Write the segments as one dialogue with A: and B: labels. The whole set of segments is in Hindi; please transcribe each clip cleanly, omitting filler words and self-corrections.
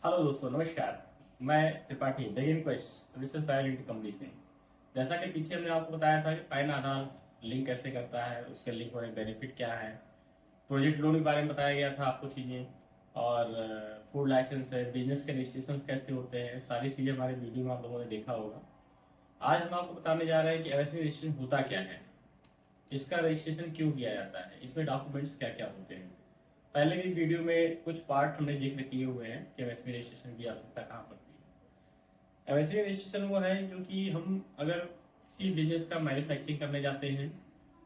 A: हेलो दोस्तों, नमस्कार। मैं Tripathi the inquest services private limited company से। जैसा कि पीछे हमने आपको बताया था कि पैन आधार लिंक कैसे करता है, उसके लिंक होने बेनिफिट क्या है, प्रोजेक्ट लोन के बारे में बताया गया था आपको चीज़ें, और फूड लाइसेंस है, बिजनेस के रजिस्ट्रेशन कैसे होते हैं, सारी चीज़ें हमारे वीडियो में आप लोगों ने देखा होगा। आज हम आपको बताने जा रहे हैं कि एमएसएमई रजिस्ट्रेशन होता क्या है, इसका रजिस्ट्रेशन क्यों किया जाता है, इसमें डॉक्यूमेंट्स क्या क्या होते हैं। पहले भी वीडियो में कुछ पार्ट हमने जिक्र किए हुए हैं कि एमएसएमई रजिस्ट्रेशन की आवश्यकता कहाँ पड़ती है। एमएसएमई रजिस्ट्रेशन वो है जो कि हम अगर किसी बिजनेस का मैन्युफैक्चरिंग करने जाते हैं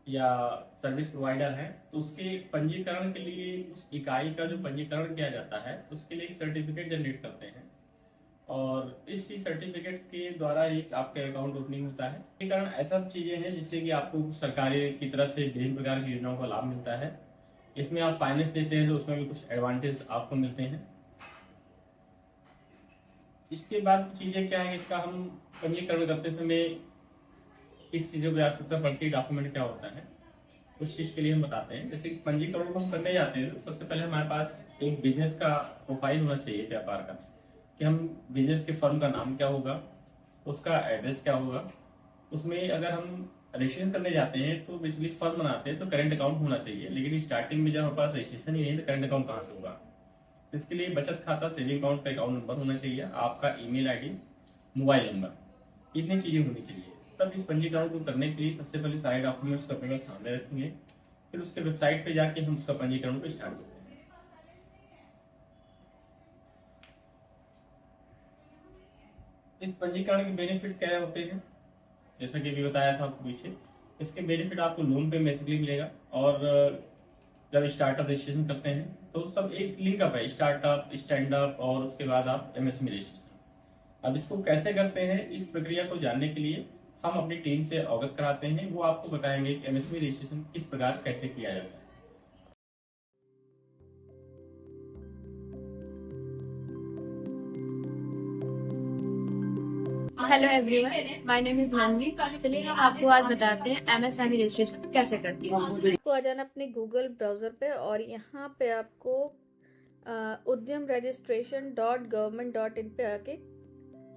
A: या सर्विस प्रोवाइडर है तो उसके पंजीकरण के लिए, उस इकाई का जो पंजीकरण किया जाता है उसके लिए एक सर्टिफिकेट जनरेट करते हैं, और इस सर्टिफिकेट के द्वारा एक आपका अकाउंट ओपनिंग होता है। ये कारण ऐसा चीजें हैं जिससे कि आपको सरकारी की तरफ से विभिन्न प्रकार की योजनाओं का लाभ मिलता है। इसमें आप फाइनेंस लेते हैं तो उसमें भी कुछ एडवांटेज आपको मिलते हैं। इसके बाद चीजें क्या है, इसका हम पंजीकरण करते समय किस चीजों की आवश्यकता पड़ती है, डॉक्यूमेंट क्या होता है, उस चीज के लिए हम बताते हैं। जैसे कि पंजीकरण को हम करने जाते हैं तो सबसे पहले हमारे पास एक बिजनेस का प्रोफाइल होना चाहिए, व्यापार का, कि हम बिजनेस के फर्म का नाम क्या होगा, उसका एड्रेस क्या होगा। उसमें अगर हम रजिस्ट्रेशन करने जाते हैं तो बेसिकली फर्म बनाते हैं तो करेंट अकाउंट होना चाहिए, लेकिन स्टार्टिंग में जब हमारे पास रजिस्ट्रेशन ही नहीं तो करेंट अकाउंट कहाँ से होगा। इसके लिए बचत खाता, सेविंग अकाउंट का अकाउंट नंबर होना चाहिए, आपका ईमेल आईडी, मोबाइल नंबर, इतनी चीजें होनी चाहिए। तब इस पंजीकरण को करने के लिए सबसे पहले सारे डॉक्यूमेंट्स को अपने पास सामने रखेंगे, फिर उसके वेबसाइट पे जाके हम उसका पंजीकरण को स्टार्ट करते हैं। इस पंजीकरण के बेनिफिट क्या होते हैं, जैसा कि अभी बताया था आपको पीछे, इसके बेनिफिट आपको लोन पे बेसिकली मिलेगा। और जब स्टार्टअप रजिस्ट्रेशन करते हैं तो सब एक लिंकअप है, स्टार्टअप, स्टैंड अप और उसके बाद आप एमएसएमई रजिस्ट्रेशन। अब इसको कैसे करते हैं, इस प्रक्रिया को जानने के लिए हम अपनी टीम से अवगत कराते हैं। वो आपको बताएंगे कि एमएसएमई रजिस्ट्रेशन किस प्रकार कैसे किया जाता है।
B: Hello everyone, my name is मानवी। चलिए हम आपको आज बताते हैं एमएसएमई रजिस्ट्रेशन कैसे करती है। आपको आ जाना अपने गूगल ब्राउजर पे और यहाँ पे आपको udyamregistration.government.in पे आके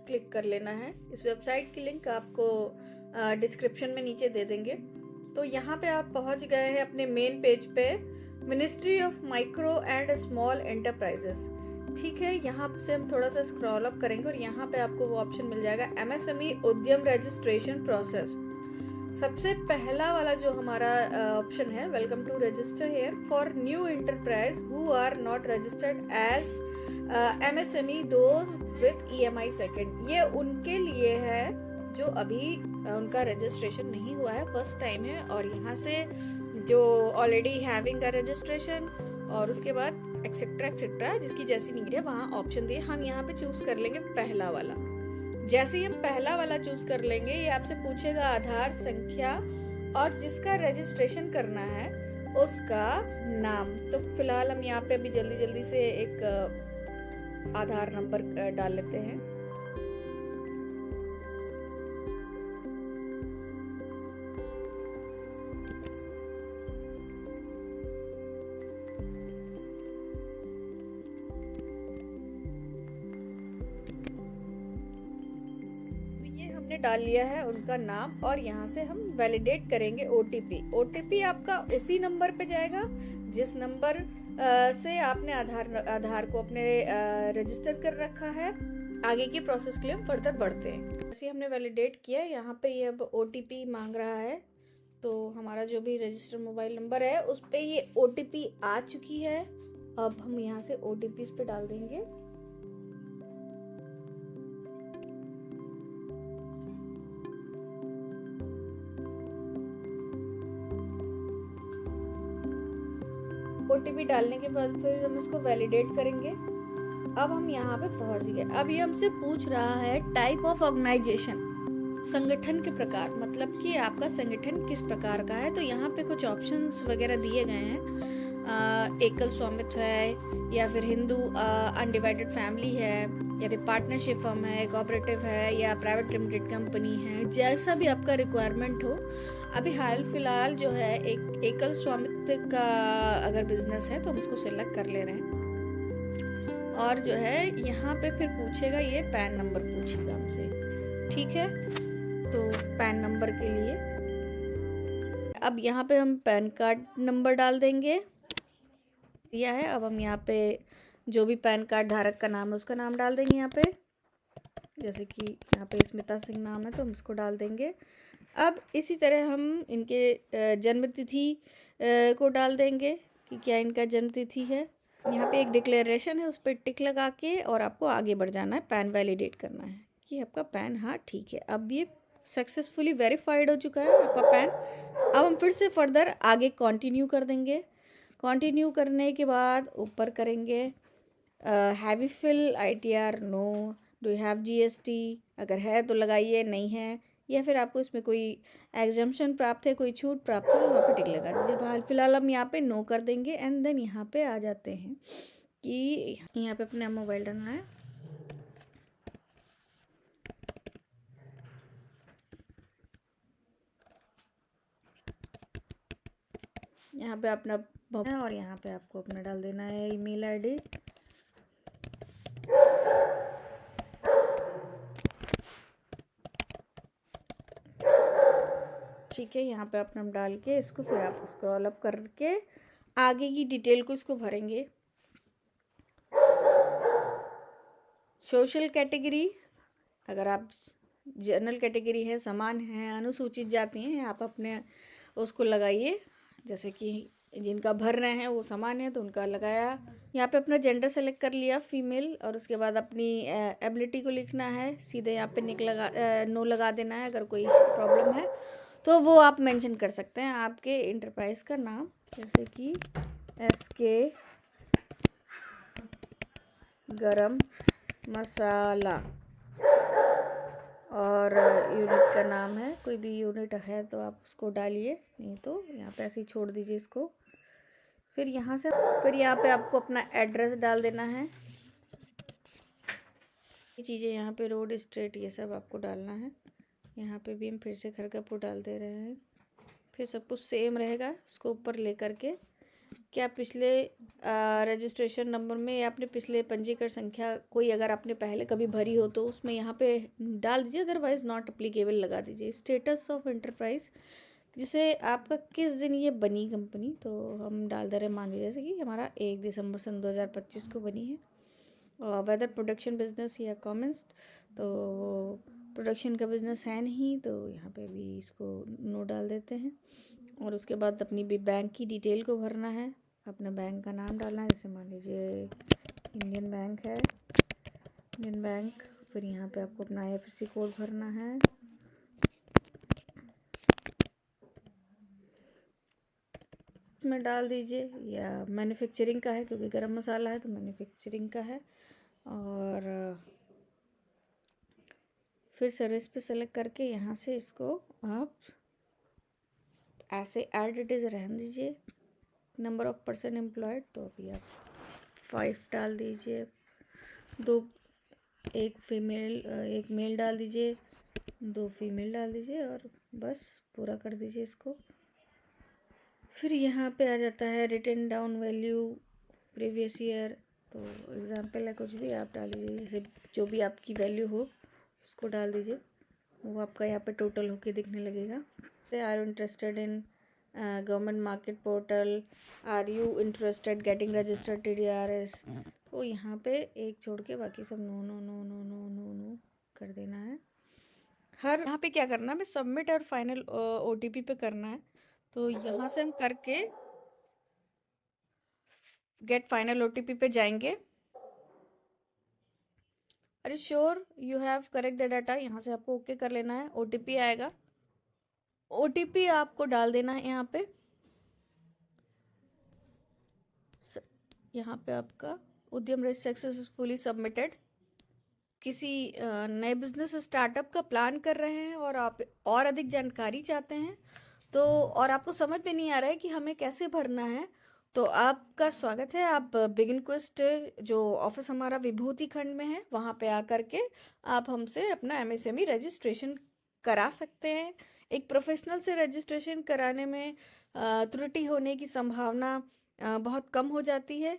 B: क्लिक कर लेना है। इस वेबसाइट की लिंक आपको डिस्क्रिप्शन में नीचे दे देंगे। तो यहाँ पे आप पहुँच गए हैं अपने मेन पेज पे, ministry of micro and small enterprises. ठीक है, यहाँ से हम थोड़ा सा स्क्रॉल अप करेंगे और यहाँ पे आपको वो ऑप्शन मिल जाएगा एमएसएमई उद्यम रजिस्ट्रेशन प्रोसेस। सबसे पहला वाला जो हमारा ऑप्शन है, welcome to register here for new enterprise who are not registered as MSME those with EMI second. ये उनके लिए है जो अभी उनका रजिस्ट्रेशन नहीं हुआ है, फर्स्ट टाइम है। और यहाँ से जो ऑलरेडी हैविंग का रजिस्ट्रेशन और उसके बाद एक्सेट्रा एक्सेट्रा जिसकी जैसी नीड है वहाँ ऑप्शन दिए। हम यहाँ पे चूज कर लेंगे पहला वाला। जैसे ही हम पहला वाला चूज कर लेंगे, ये आपसे पूछेगा आधार संख्या और जिसका रजिस्ट्रेशन करना है उसका नाम। तो फिलहाल हम यहाँ पे अभी जल्दी जल्दी से एक आधार नंबर डाल लेते हैं। डाल लिया है उनका नाम और यहाँ से हम वैलिडेट करेंगे ओटीपी। ओटीपी आपका उसी नंबर पे जाएगा जिस नंबर से आपने आधार को अपने रजिस्टर कर रखा है। आगे की प्रोसेस के लिए हम फर्दर बढ़ते हैं। जैसे हमने वैलिडेट किया, यहाँ पे ये अब ओटीपी मांग रहा है। तो हमारा जो भी रजिस्टर मोबाइल नंबर है उस पे ये ओटीपी आ चुकी है। अब हम यहाँ से ओटीपी इस पे डाल देंगे। ओटीपी डालने के बाद फिर हम इसको वैलिडेट करेंगे। अब हम यहाँ पे पहुंच गए। अब ये हमसे पूछ रहा है टाइप ऑफ ऑर्गेनाइजेशन, संगठन के प्रकार, मतलब कि आपका संगठन किस प्रकार का है। तो यहाँ पे कुछ ऑप्शंस वगैरह दिए गए हैं, एकल स्वामित्व है या फिर हिंदू अनडिवाइडेड फैमिली है या फिर पार्टनरशिप फर्म है, कोऑपरेटिव है या प्राइवेट लिमिटेड कंपनी है, जैसा भी आपका रिक्वायरमेंट हो। अभी हाल फिलहाल जो है एक एकल स्वामित्व का अगर बिजनेस है तो हम इसको सिलेक्ट कर ले रहे हैं। और जो है यहाँ पे फिर पूछेगा, ये पैन नंबर पूछेगा हमसे, ठीक है। तो पैन नंबर के लिए अब यहाँ पे हम पैन कार्ड नंबर डाल देंगे, दिया है। अब हम यहाँ पे जो भी पैन कार्ड धारक का नाम है उसका नाम डाल देंगे यहाँ पे, जैसे कि यहाँ पे स्मिता सिंह नाम है तो हम उसको डाल देंगे। अब इसी तरह हम इनके जन्म तिथि को डाल देंगे कि क्या इनका जन्म तिथि है। यहाँ पे एक डिक्लेरेशन है, उस पर टिक लगा के और आपको आगे बढ़ जाना है, पैन वैलिडेट करना है कि आपका पैन, हाँ ठीक है। अब ये सक्सेसफुली वेरीफाइड हो चुका है आपका पैन। अब हम फिर से फर्दर आगे कंटिन्यू कर देंगे। कंटिन्यू करने के बाद ऊपर करेंगे have you fill ITR, no. Do you have GST, अगर है तो लगाइए, नहीं है या फिर आपको इसमें कोई एग्जम्पशन प्राप्त है, कोई छूट प्राप्त है तो वहाँ पे टिक लगा दीजिए। फिलहाल हम यहाँ पे नो कर देंगे। एंड देन यहाँ पे आ जाते हैं कि यहाँ पे अपना मोबाइल डालना है। यहाँ पे अपना और यहाँ पे आपको अपना डाल देना है ईमेल ID। ठीक है, यहाँ पे अपना डाल के इसको फिर आप स्क्रॉल अप करके आगे की डिटेल को इसको भरेंगे। सोशल कैटेगरी, अगर आप जनरल कैटेगरी है, समान है, अनुसूचित जाति हैं, आप अपने उसको लगाइए। जैसे कि जिनका भर रहे हैं वो समान है तो उनका लगाया। यहाँ पे अपना जेंडर सेलेक्ट कर लिया फीमेल, और उसके बाद अपनी एबिलिटी को लिखना है। सीधे यहाँ पे नो लगा देना है। अगर कोई प्रॉब्लम है तो वो आप मेंशन कर सकते हैं आपके इंटरप्राइज का नाम, जैसे कि SK गरम मसाला, और यूनिट का नाम है, कोई भी यूनिट है तो आप उसको डालिए, नहीं तो यहाँ पे ऐसे ही छोड़ दीजिए इसको। फिर यहाँ पे आपको अपना एड्रेस डाल देना है। ये चीज़ें यहाँ पे रोड, स्ट्रीट, ये सब आपको डालना है। यहाँ पे भी हम फिर से खड़गपुर डाल दे रहे हैं। फिर सब कुछ सेम रहेगा, उसको ऊपर ले करके क्या पिछले रजिस्ट्रेशन नंबर में या अपने पिछले पंजीकरण संख्या कोई अगर आपने पहले कभी भरी हो तो उसमें यहाँ पे डाल दीजिए, अदरवाइज नॉट अप्लीकेबल लगा दीजिए। स्टेटस ऑफ एंटरप्राइज, जैसे आपका किस दिन ये बनी कंपनी, तो हम डाल दे रहे हैं, मान लीजिए जैसे कि हमारा 1 दिसंबर सन 2025 को बनी है। और वेदर प्रोडक्शन बिजनेस या कॉमेंस, तो प्रोडक्शन का बिजनेस है नहीं तो यहाँ पे भी इसको नो डाल देते हैं। और उसके बाद अपनी भी बैंक की डिटेल को भरना है, अपना बैंक का नाम डालना है। जैसे मान लीजिए इंडियन बैंक है, इंडियन बैंक। फिर यहाँ पे आपको अपना IFSC कोड भरना है। में डाल दीजिए, या मैन्युफैक्चरिंग का है क्योंकि गरम मसाला है तो मैन्युफैक्चरिंग का है। और फिर सर्विस पे सेलेक्ट करके यहाँ से इसको आप ऐसे एज इट इज़ रहने दीजिए। नंबर ऑफ पर्सन एम्प्लॉयड, तो अभी आप 5 डाल दीजिए। एक मेल डाल दीजिए, 2 फीमेल डाल दीजिए, और बस पूरा कर दीजिए इसको। फिर यहाँ पे आ जाता है written down value previous year, तो एग्जाम्पल है कुछ भी आप डाल दीजिए, जैसे जो भी आपकी वैल्यू हो उसको डाल दीजिए, वो आपका यहाँ पे टोटल होके दिखने लगेगा। से are you interested in government market portal, are you interested getting registered TDRS, तो यहाँ पे एक छोड़ के बाकी सब no no no no no no no कर देना है। यहाँ पे क्या करना है, सबमिट और फाइनल OTP पे करना है। तो यहाँ से हम करके गेट फाइनल OTP पे जाएंगे। अरे sure you have correct the data, यहाँ से आपको ओके कर लेना है। OTP आएगा, OTP आपको डाल देना है यहाँ पे। यहाँ पे आपका उद्यम रजिस्टर सक्सेसफुली सबमिटेड। किसी नए बिजनेस स्टार्टअप का प्लान कर रहे हैं और आप और अधिक जानकारी चाहते हैं तो, और आपको समझ में नहीं आ रहा है कि हमें कैसे भरना है, तो आपका स्वागत है। आप बिगिन क्वेस्ट जो ऑफिस हमारा विभूति खंड में है वहाँ पे आकर के आप हमसे अपना MSME रजिस्ट्रेशन करा सकते हैं। एक प्रोफेशनल से रजिस्ट्रेशन कराने में त्रुटि होने की संभावना बहुत कम हो जाती है।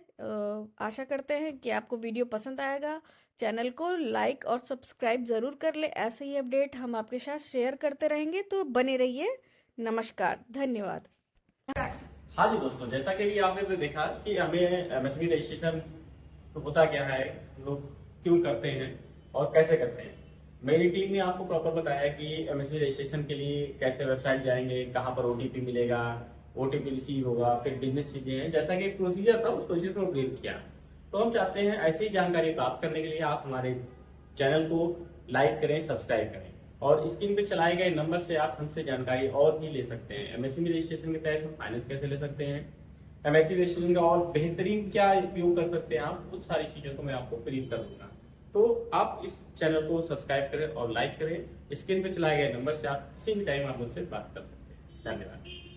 B: आशा करते हैं कि आपको वीडियो पसंद आएगा। चैनल को लाइक और सब्सक्राइब ज़रूर कर ले। ऐसे ही अपडेट हम आपके साथ शेयर करते रहेंगे, तो बने रहिए। नमस्कार, धन्यवाद।
A: हाँ जी दोस्तों, जैसा कि भी आपने भी देखा कि हमें एमएसबी रजिस्ट्रेशन होता क्या है, लोग क्यों करते हैं और कैसे करते हैं। मेरी टीम ने आपको प्रॉपर बताया कि एमएसबी रजिस्ट्रेशन के लिए कैसे वेबसाइट जाएंगे, कहाँ पर ओटीपी मिलेगा, ओटीपी रिसीव होगा, फिर बिजनेस चीजें हैं। जैसा कि प्रोसीजर था उस प्रोसीजर को ब्रीफ किया। तो हम चाहते हैं ऐसी ही जानकारी प्राप्त करने के लिए आप हमारे चैनल को लाइक करें, सब्सक्राइब करें, और स्क्रीन पे चलाए गए नंबर से आप हमसे जानकारी और भी ले सकते हैं। एमएससी रजिस्ट्रेशन के तहत हम फाइनेंस कैसे ले सकते हैं, एमएससी रजिस्ट्रेशन का और बेहतरीन क्या उपयोग कर सकते हैं, आप उस सारी चीजों को मैं आपको ब्रीफ कर दूंगा। तो आप इस चैनल को सब्सक्राइब करें और लाइक करें। स्क्रीन पे चलाए गए नंबर से आप किसी भी टाइम आप मुझसे बात कर सकते हैं। धन्यवाद।